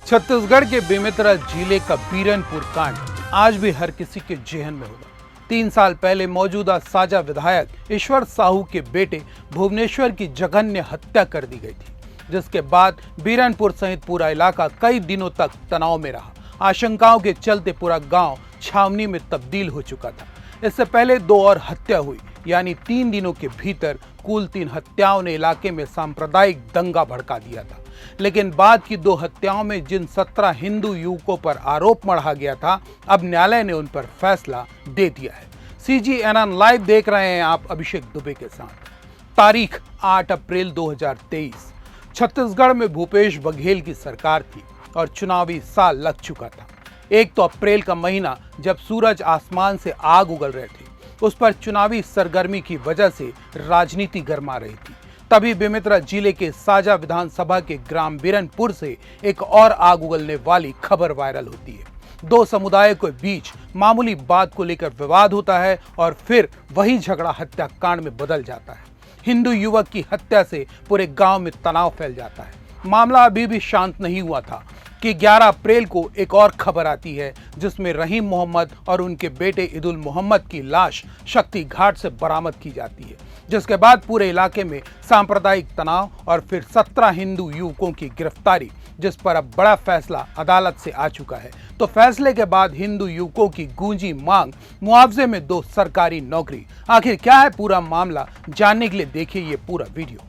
छत्तीसगढ़ के बेमेतरा जिले का बीरनपुर कांड आज भी हर किसी के जेहन में होगा। 3 साल पहले मौजूदा साजा विधायक ईश्वर साहू के बेटे भुवनेश्वर की जघन्य हत्या कर दी गई थी, जिसके बाद बीरनपुर सहित पूरा इलाका कई दिनों तक तनाव में रहा। आशंकाओं के चलते पूरा गांव छावनी में तब्दील हो चुका था। इससे पहले 2 और हत्या हुई, यानी 3 दिनों के भीतर कुल 3 हत्याओं ने इलाके में सांप्रदायिक दंगा भड़का दिया था। लेकिन बाद की 2 हत्याओं में जिन 17 हिंदू युवकों पर आरोप मढ़ा गया था, अब न्यायालय ने उन पर फैसला दे दिया है। CGNN लाइव देख रहे हैं आप अभिषेक दुबे के साथ। तारीख 8 अप्रैल 2023। छत्तीसगढ़ में भूपेश बघेल की सरकार थी और चुनावी साल लग चुका था। एक तो अप्रैल का महीना जब सूरज आसमान से आग उगल रहे थे, उस पर चुनावी सरगर्मी की वजह से राजनीति गर्मा रही थी। तभी बेमेतरा जिले के साजा विधानसभा के ग्राम बीरनपुर से एक और आग उगलने वाली खबर वायरल होती है। 2 समुदायों के बीच मामूली बात को लेकर विवाद होता है और फिर वही झगड़ा हत्याकांड में बदल जाता है। हिंदू युवक की हत्या से पूरे गांव में तनाव फैल जाता है। मामला अभी भी शांत नहीं हुआ था कि 11 अप्रैल को एक और खबर आती है, जिसमें रहीम मोहम्मद और उनके बेटे ईदुल मोहम्मद की लाश शक्ति घाट से बरामद की जाती है, जिसके बाद पूरे इलाके में सांप्रदायिक तनाव और फिर 17 हिंदू युवकों की गिरफ्तारी, जिस पर अब बड़ा फैसला अदालत से आ चुका है। तो फैसले के बाद हिंदू युवकों की गूंजी मांग, मुआवजे में 2 सरकारी नौकरी। आखिर क्या है पूरा मामला, जानने के लिए देखिए ये पूरा वीडियो।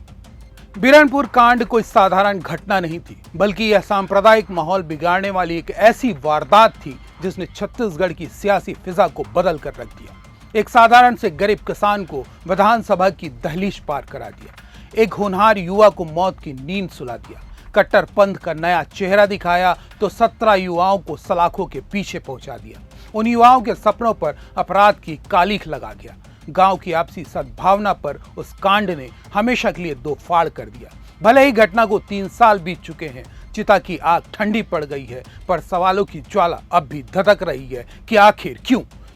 बीरनपुर कांड कोई साधारण घटना नहीं थी, बल्कि यह सांप्रदायिक माहौल बिगाड़ने वाली एक ऐसी वारदात थी जिसने छत्तीसगढ़ की सियासी फिजा को बदल कर रख दिया। एक साधारण से गरीब किसान को विधानसभा की दहलीज पार करा दिया। एक होनहार युवा को मौत की नींद सुला दिया। कट्टरपंथ का नया चेहरा दिखाया तो 17 युवाओं को सलाखों के पीछे पहुंचा दिया। उन युवाओं के सपनों पर अपराध की कालीख लगा दिया। गांव की आपसी सद्भावना पर उस कांड ने हमेशा के लिए 2 फाड़ कर दिया। भले ही घटना को 3 साल बीत चुके हैं, चिता की आग ठंडी पड़ गई है, पर सवालों की ज्वाला अब भी धधक रही है कि आखिर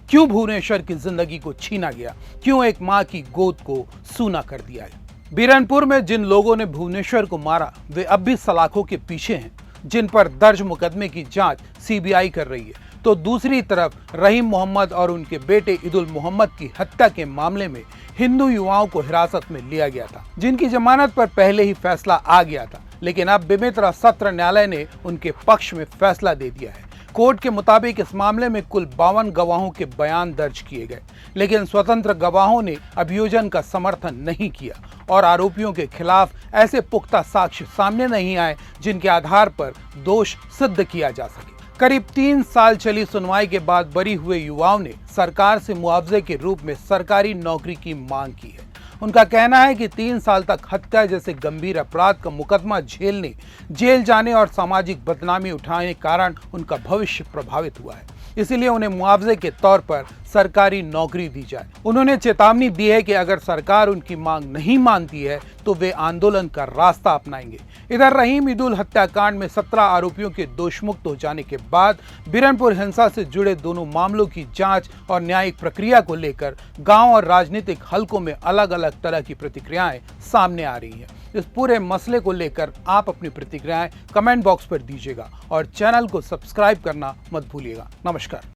क्यों भुवनेश्वर की जिंदगी को छीना गया, क्यों एक मां की गोद को सूना कर दिया गया। बीरनपुर में जिन लोगों ने भुवनेश्वर को मारा, वे अब भी सलाखों के पीछे हैं, जिन पर दर्ज मुकदमे की जांच CBI कर रही है। तो दूसरी तरफ रहीम मोहम्मद और उनके बेटे ईदुल मोहम्मद की हत्या के मामले में हिंदू युवाओं को हिरासत में लिया गया था, जिनकी जमानत पर पहले ही फैसला आ गया था। लेकिन अब बेमेतरा सत्र न्यायालय ने उनके पक्ष में फैसला दे दिया है। कोर्ट के मुताबिक इस मामले में कुल 52 गवाहों के बयान दर्ज किए गए, लेकिन स्वतंत्र गवाहों ने अभियोजन का समर्थन नहीं किया और आरोपियों के खिलाफ ऐसे पुख्ता साक्ष्य सामने नहीं आए जिनके आधार पर दोष सिद्ध किया जा सके। करीब 3 साल चली सुनवाई के बाद बरी हुए युवाओं ने सरकार से मुआवजे के रूप में सरकारी नौकरी की मांग की है। उनका कहना है कि 3 साल तक हत्या जैसे गंभीर अपराध का मुकदमा झेलने, जेल जाने और सामाजिक बदनामी उठाने के कारण उनका भविष्य प्रभावित हुआ है। इसीलिए उन्हें मुआवजे के तौर पर सरकारी नौकरी दी जाए। उन्होंने चेतावनी दी है कि अगर सरकार उनकी मांग नहीं मानती है तो वे आंदोलन का रास्ता अपनाएंगे। इधर रहीम ईदुल हत्याकांड में 17 आरोपियों के दोषमुक्त हो जाने के बाद बीरनपुर हिंसा से जुड़े दोनों मामलों की जांच और न्यायिक प्रक्रिया को लेकर गांव और राजनीतिक हलकों में अलग अलग तरह की प्रतिक्रियाएं सामने आ रही हैं। इस पूरे मसले को लेकर आप अपनी प्रतिक्रियाएं कमेंट बॉक्स पर दीजिएगा और चैनल को सब्सक्राइब करना मत भूलिएगा। नमस्कार।